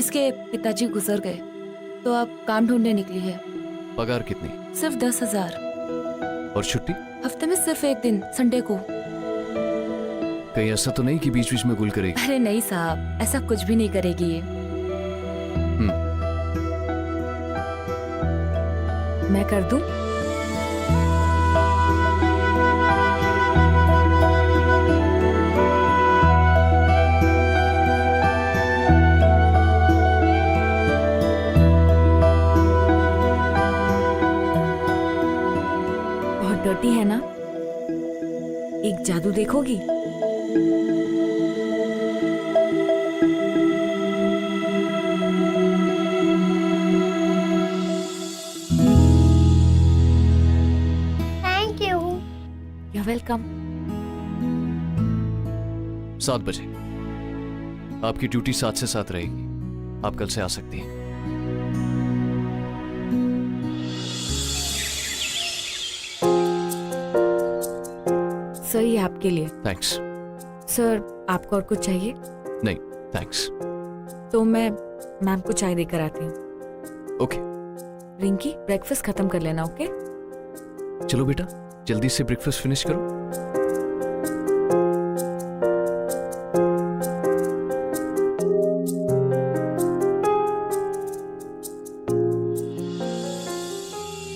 इसके पिताजी गुजर गए तो अब काम ढूंढने निकली है। पगार कितनी? सिर्फ 10,000। और छुट्टी? हफ्ते में सिर्फ एक दिन, संडे को। कहीं ऐसा तो नहीं कि बीच बीच में गुल करेगी? अरे नहीं साहब, ऐसा कुछ भी नहीं करेगी ये। मैं कर दूं? बहुत डर्टी है ना? एक जादू देखोगी? Thank you. You're welcome। 7 बजे। आपकी ड्यूटी 7 से 7 रहेगी। आप कल से आ सकती हैं। सर ये आपके लिए। थैंक्स। सर आपको और कुछ चाहिए? नहीं थैंक्स। तो मैं मैम को चाय देकर आती हूँ। ओके। रिंकी, ब्रेकफास्ट खत्म कर लेना, ओके? चलो बेटा, जल्दी से ब्रेकफास्ट फिनिश करो।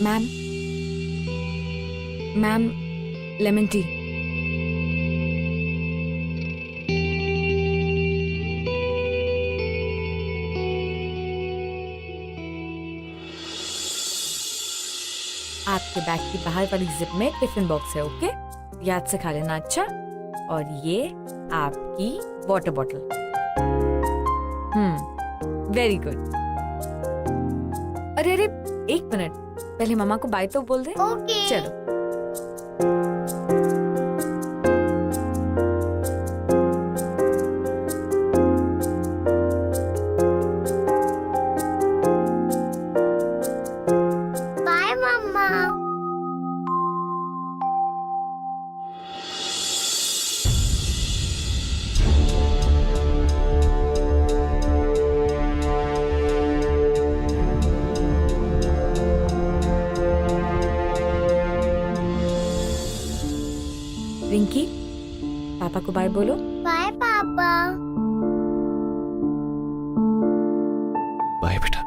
Ma'am, ma'am, lemon tea. आपके बैग की बाहर वाली जिप में टिफिन बॉक्स है, ओके? याद से खा लेना, अच्छा? और ये आपकी वाटर बॉटल। Very good. अरे अरे, एक मिनट, पहले मामा को बाय तो बोल दे। ओके। चलो। बाय मम्मा। रिंकी, पापा को बाय बोलो। बाय पापा। बाय बेटा।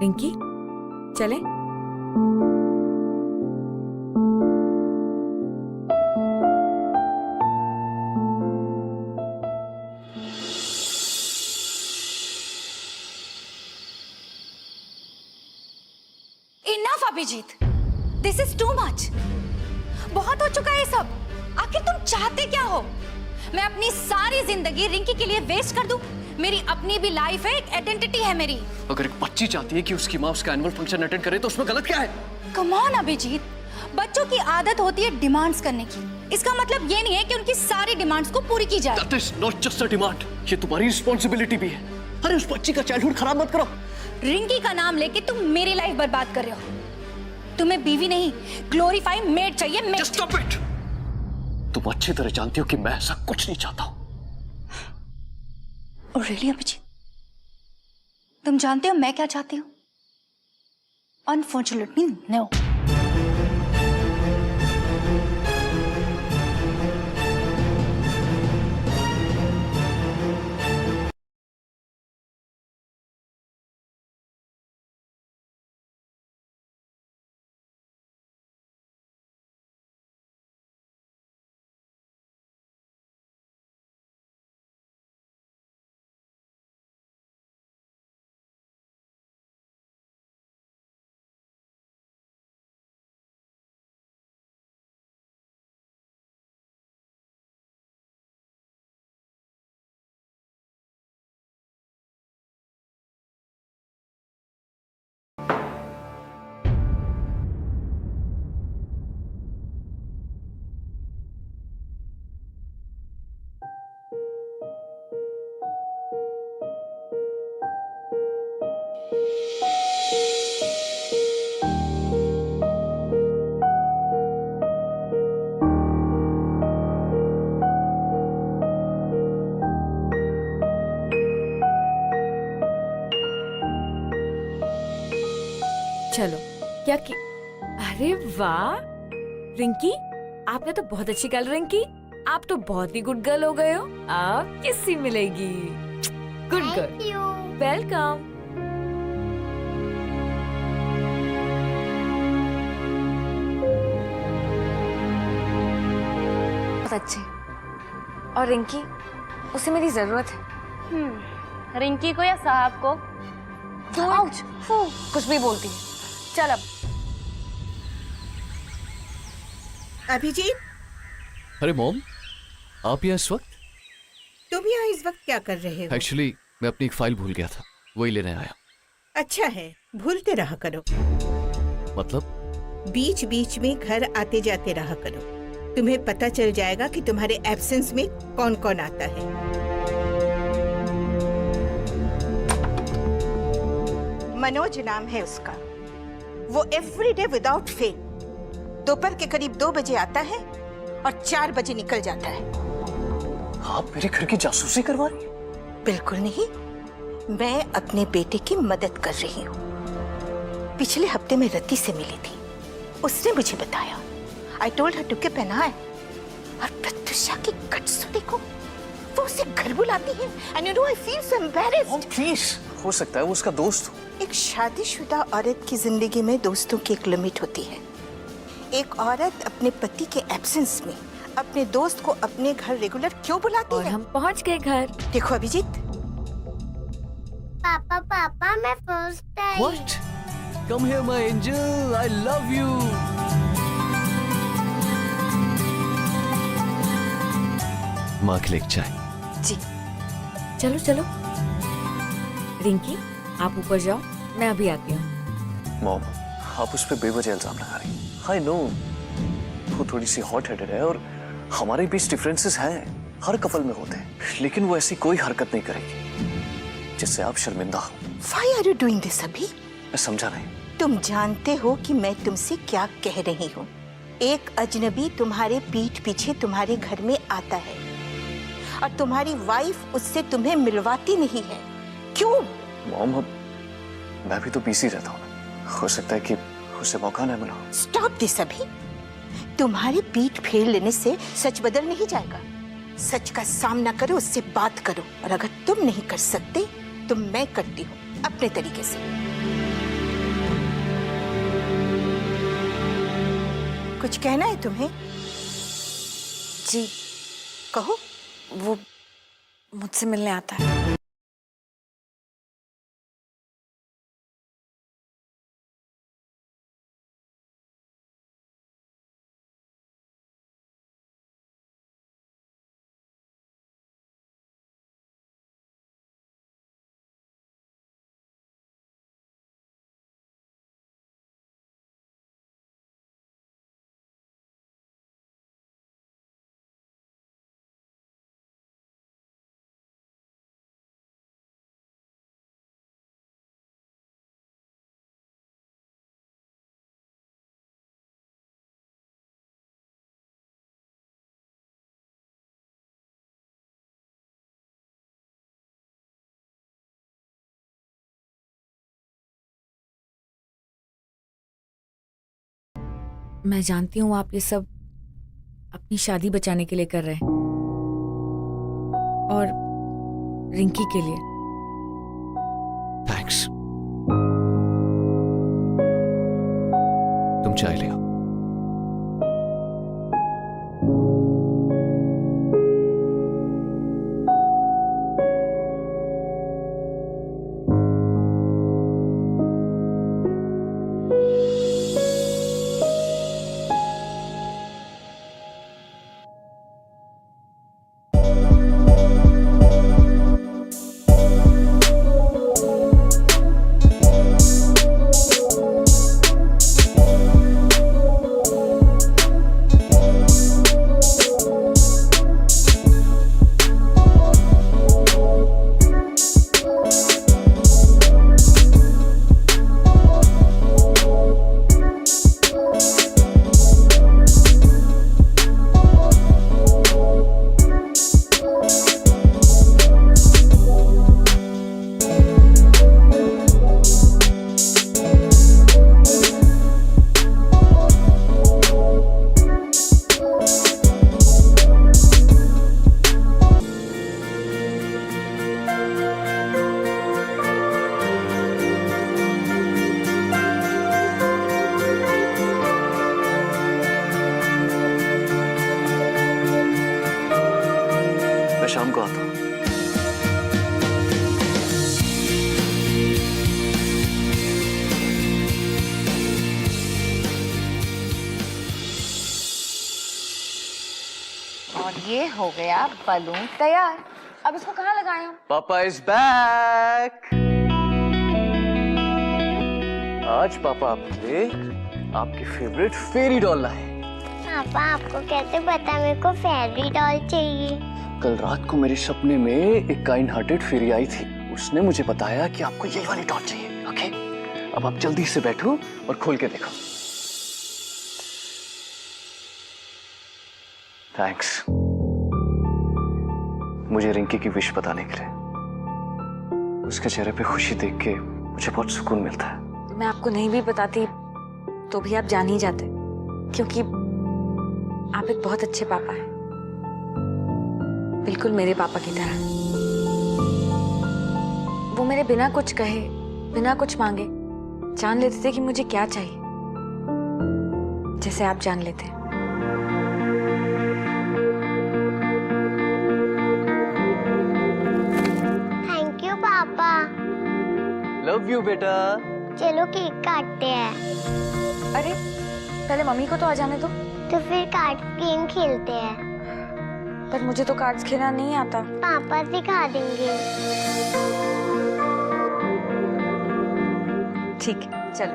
रिंकी, चले? Enough Abhijit, this is too much. बहुत हो चुका है ये सब। आखिर तुम चाहते क्या हो? मैं अपनी सारी जिंदगी रिंकी के लिए वेस्ट कर दूं? मेरी अपनी भी लाइफ है, एक आइडेंटिटी है मेरी। अगर एक बच्ची चाहती है कि उसकी माँ उसका एनुअल फंक्शन अटेंड करे तो उसमें गलत क्या है? कम ऑन अभिजीत, बच्चों की आदत होती है डिमांड्स करने की। इसका मतलब ये नहीं है कि उनकी सारी डिमांड्स को पूरी की जाए। That is not just a demand, ये तुम्हारी रिस्पॉन्सिबिलिटी भी है। अरे उस बच्ची का चाइल्डहुड खराब मत करो। रिंकी का नाम लेके तुम मेरी लाइफ बर्बाद कर रहे हो। तुम्हें बीवी नहीं, ग्लोरीफाई मेड चाहिए, मेड। Just stop it! तुम अच्छी तरह जानती हो कि मैं ऐसा कुछ नहीं चाहता हूं। और रियली अभिजीत, तुम जानते हो मैं क्या चाहती हूँ? Unfortunately no. चलो क्या कि अरे वाह रिंकी, आपने तो बहुत अच्छी गर्ल रिंकी, आप तो बहुत ही गुड गर्ल हो गए हो। आप किससे मिलेगी? Good girl. Thank you. Welcome. बहुत अच्छे। और रिंकी, उसे मेरी जरूरत है। रिंकी को या साहब को? आउच, कुछ भी बोलती है। चल अब। अभिजीत, अरे मॉम, आप यहाँ इस वक्त? तुम यहाँ इस वक्त क्या कर रहे हो? एक्चुअली मैं अपनी एक फाइल भूल गया था, वही लेने आया। अच्छा है, भूलते रहा करो। मतलब? बीच बीच में घर आते जाते रहा करो, तुम्हें पता चल जाएगा कि तुम्हारे एब्सेंस में कौन कौन आता है। मनोज नाम है उसका। वो एवरीडे विदाउट फेल दोपहर के करीब 2 बजे आता है और 4 बजे निकल जाता है। आप मेरे घर की जासूसी करवा रही? बिल्कुल नहीं, मैं अपने बेटे की मदद कर रही हूँ। पिछले हफ्ते में रति से मिली थी, उसने मुझे बताया। आई टोल्ड हर टू के पहनाए। और प्रत्युषा की गट्स देखो, वो उसे घर बुलाती है। And you know I feel so embarrassed. Please, हो सकता है वो उसका दोस्त हो। एक शादीशुदा औरत की जिंदगी में दोस्तों की एक लिमिट होती है। एक औरत अपने पति के एब्सेंस में अपने दोस्त को अपने घर रेगुलर क्यों बुलाती और है? हम पहुंच गए घर। देखो अभिजीत, पापा पापा मैं first I. What? Come here, my angel. I love you. माँ के लिए एक चाय। जी। चलो चलो। रिंकी, आप ऊपर जाओ, मैं अभी आती हूँ। मॉम, आप उस पर बेवजह इल्जाम लगा रही। आई नो, वो थोड़ी सी हॉट हेडेड है और हमारे बीच डिफरेंसेस हैं, हर कपल में होते हैं, लेकिन वो ऐसी कोई हरकत नहीं करेगी जिससे आप शर्मिंदा हो। Why are you doing this अभी? मैं समझा नहीं। तुम जानते हो कि मैं तुमसे क्या कह रही हूँ। एक अजनबी तुम्हारे पीठ पीछे तुम्हारे घर में आता है और तुम्हारी वाइफ उससे तुम्हें मिलवाती नहीं है। क्यों? मॉम, मैं भी तो बिजी रहता हूँ ना, हो सकता है कि उसे मौका न मिला। स्टॉप दिस अभी। तुम्हारी पीठ फेर लेने से सच बदल नहीं जाएगा। सच का सामना करो, उससे बात करो, और अगर तुम नहीं कर सकते तो मैं करती हूँ अपने तरीके से। कुछ कहना है तुम्हें? जी, कहो। वो मुझसे मिलने आता है। मैं जानती हूँ आप ये सब अपनी शादी बचाने के लिए कर रहे हैं और रिंकी के लिए। थैंक्स। तुम चाय ले आओ। ये हो गया बलून तैयार। अब इसको कहाँ लगाए हम? पापा इज बैक। आज पापा आपके लिए आपकी फेवरेट फेरी डॉल लाए। पापा आपको कैसे पता मेरे को फेरी डॉल चाहिए? कल रात को मेरे सपने में एक काइंड हार्टेड फेरी आई थी। उसने मुझे बताया कि आपको यही वाली डॉल चाहिए। ओके, अब आप जल्दी से बैठो और खोल के देखो। थैंक्स मुझे रिंकी की विश बताने के लिए। उसके चेहरे पे खुशी देख के मुझे बहुत सुकून मिलता है। मैं आपको नहीं भी बताती तो भी आप जान ही जाते, क्योंकि आप एक बहुत अच्छे पापा हैं, बिल्कुल मेरे पापा की तरह। वो मेरे बिना कुछ कहे, बिना कुछ मांगे जान लेते थे कि मुझे क्या चाहिए, जैसे आप जान लेते। थैंक यू पापा। लव यू बेटा। चलो केक काटते हैं। अरे पहले मम्मी को तो आ जाने दो। तो फिर कार्ड गेम खेलते हैं। पर मुझे तो कार्ड्स खेलना नहीं आता। पापा सिखा देंगे। ठीक है, चलो।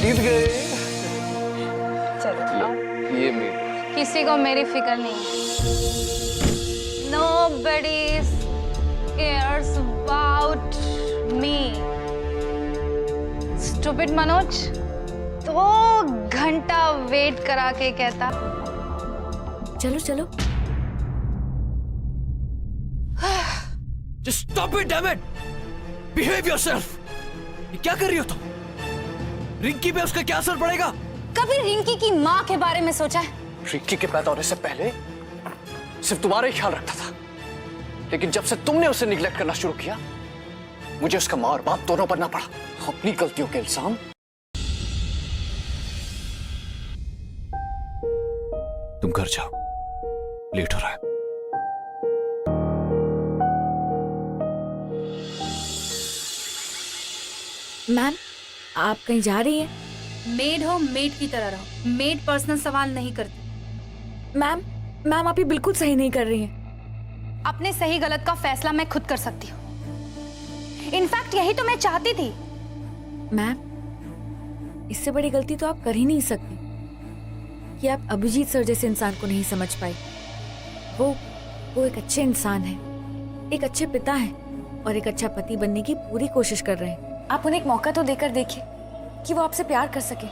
जीत गए। चलो ये मेरी। किसी को मेरी फिक्र नहीं है। Nobody cares about me. Stupid Manoj, 2 घंटा वेट करा के कहता। चलो चलो। Just stop it, damn it! Behave yourself! ये क्या कर रही हो तुम? रिंकी पे उसका क्या असर पड़ेगा? कभी रिंकी की माँ के बारे में सोचा है? रिंकी के पैदा होने से पहले सिर्फ तुम्हारा ही ख्याल रखता था, लेकिन जब से तुमने उसे निग्लेक्ट करना शुरू किया, मुझे उसका माँ और बाप दोनों बनना पड़ा। अपनी गलतियों के इल्जाम तुम घर जाओ, लेट हो रहा है। मैम, आप कहीं जा रही हैं? मेड हो, मेड की तरह रहो। मेड पर्सनल सवाल नहीं करती। मैम आप ये बिल्कुल सही नहीं कर रही हैं। अपने सही गलत का फैसला मैं खुद कर सकती हूँ। इनफैक्ट यही तो मैं चाहती थी। मैम, इससे बड़ी गलती तो आप कर ही नहीं सकती कि आप अभिजीत सर जैसे इंसान को नहीं समझ पाई। वो एक अच्छे इंसान है, एक अच्छे पिता हैं और एक अच्छा पति बनने की पूरी कोशिश कर रहे हैं। आप उन्हें एक मौका तो देकर देखिए कि वो आपसे प्यार कर सके।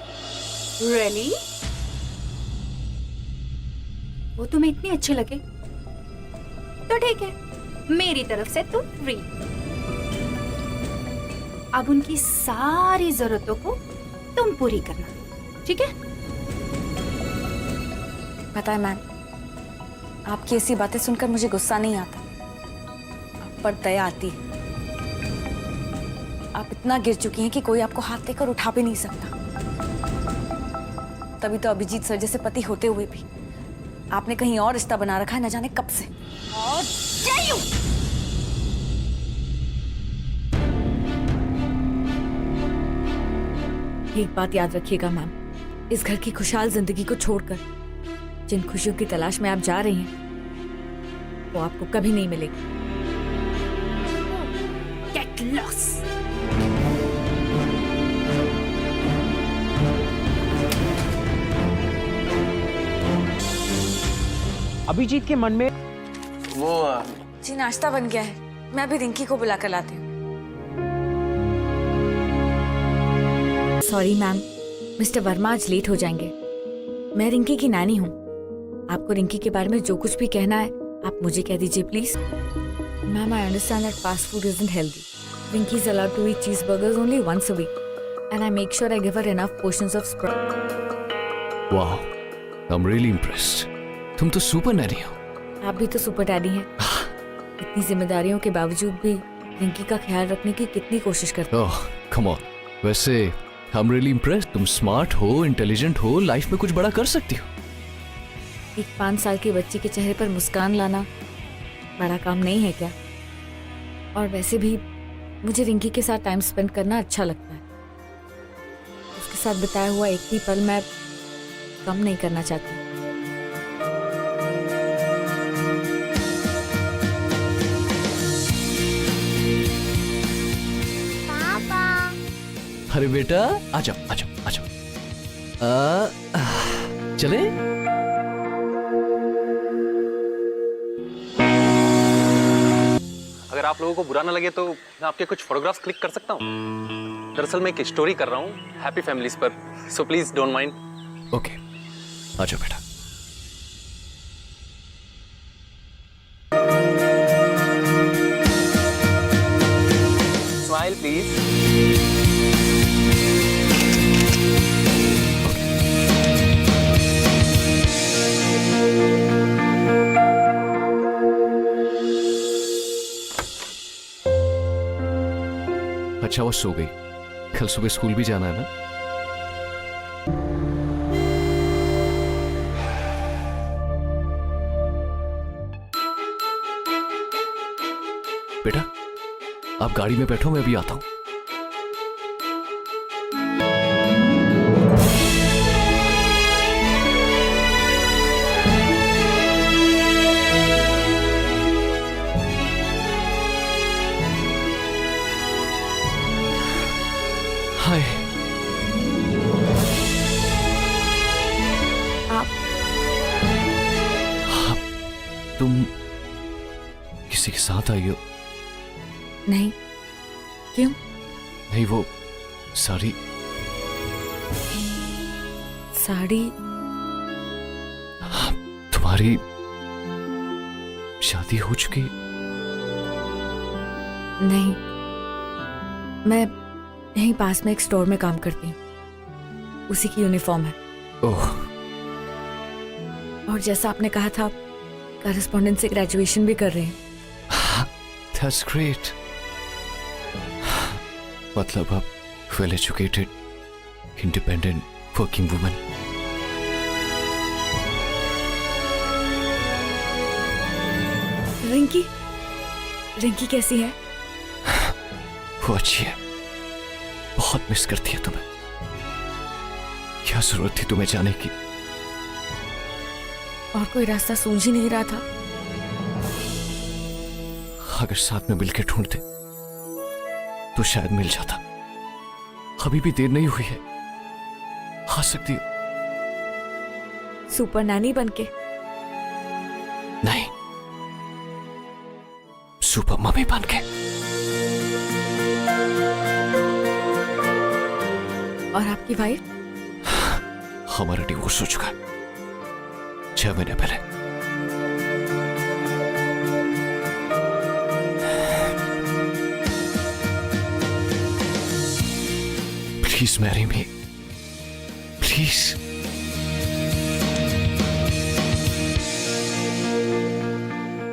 Really? वो तुम्हें इतनी अच्छी लगे तो ठीक है, मेरी तरफ से तुम फ्री। अब उनकी सारी जरूरतों को तुम पूरी करना, ठीक है? पता है मैम, आपकी ऐसी बातें सुनकर मुझे गुस्सा नहीं आता, पर दया आती है। आप इतना गिर चुकी हैं कि कोई आपको हाथ देकर उठा भी नहीं सकता। तभी तो अभिजीत सर जैसे पति होते हुए भी आपने कहीं और रिश्ता बना रखा है, न जाने कब से। एक बात याद रखिएगा मैम, इस घर की खुशहाल जिंदगी को छोड़कर जिन खुशियों की तलाश में आप जा रही हैं, वो आपको कभी नहीं मिलेगी। Get lost. अभिजीत के मन में वो जी नाश्ता बन गया है, मैं अभी रिंकी को बुला कर लाती हूँ। सॉरी मैम, मिस्टर वर्मा आज लेट हो जाएंगे। मैं रिंकी की नानी हूँ। आपको रिंकी के बारे में जो कुछ भी कहना है आप मुझे कह दीजिए please. Ma'am, I understand that fast food isn't healthy. Rinki is allowed to eat cheeseburgers only once a week, and I make sure I give her enough portions of sprout. Wow, I'm really impressed. तुम तो super Naini हो। आप भी तो super daddy हैं। इतनी जिम्मेदारियों के बावजूद भी रिंकी का ख्याल रखने की कितनी कोशिश करते हैं। ओह, come on. वैसे I'm really impressed. तुम स्मार्ट हो, इंटेलिजेंट हो, लाइफ में कुछ बड़ा कर सकती हो। एक 5 साल की बच्ची के चेहरे पर मुस्कान लाना बड़ा काम नहीं है क्या? और वैसे भी मुझे रिंकी के साथ टाइम स्पेंड करना अच्छा लगता है। उसके साथ बिताया हुआ एक ही पल मैं कम नहीं करना चाहती। पापा अरे बेटा आ जाओ आ जाओ आ जाओ। चले। अगर आप लोगों को बुरा ना लगे तो मैं आपके कुछ फोटोग्राफ्स क्लिक कर सकता हूँ। दरअसल मैं एक स्टोरी कर रहा हूँ हैप्पी फैमिलीज पर, so please don't mind. Okay आ जाओ बेटा। Smile please. अच्छा वो सो गई, कल सुबह स्कूल भी जाना है ना। बेटा आप गाड़ी में बैठो, मैं अभी आता हूं। हाय। आप तुम किसी के साथ आई हो? नहीं, क्यों? नहीं वो साड़ी तुम्हारी शादी हो चुकी? नहीं, मैं यहीं पास में एक स्टोर में काम करती हूँ, उसी की यूनिफॉर्म है। ओह और जैसा आपने कहा था, कॉरेस्पॉन्डेंस से ग्रेजुएशन भी कर रहे हैं। That's great. मतलब आप well educated independent working woman. Rinki कैसी है? वो अच्छी है, बहुत मिस करती है तुम्हें। क्या जरूरत थी तुम्हें जाने की? और कोई रास्ता सूझ ही नहीं रहा था। अगर साथ में मिलकर ढूंढते तो शायद मिल जाता। अभी भी देर नहीं हुई है, आ सकती हो। सुपर नैनी बनके? नहीं, सुपर मम्मी बनके। और आपकी वाइफ? हमारा डिवोर्स हो चुका है 6 महीने पहले। Please marry me, please.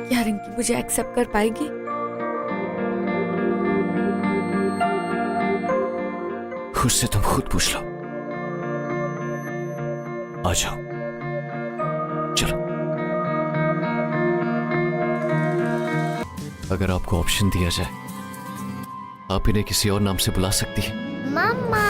क्या रिंकी मुझे एक्सेप्ट कर पाएगी? उससे तुम खुद पूछ लो। आ जाओ, चलो। अगर आपको ऑप्शन दिया जाए, आप इन्हें किसी और नाम से बुला सकती हैं। मम्मा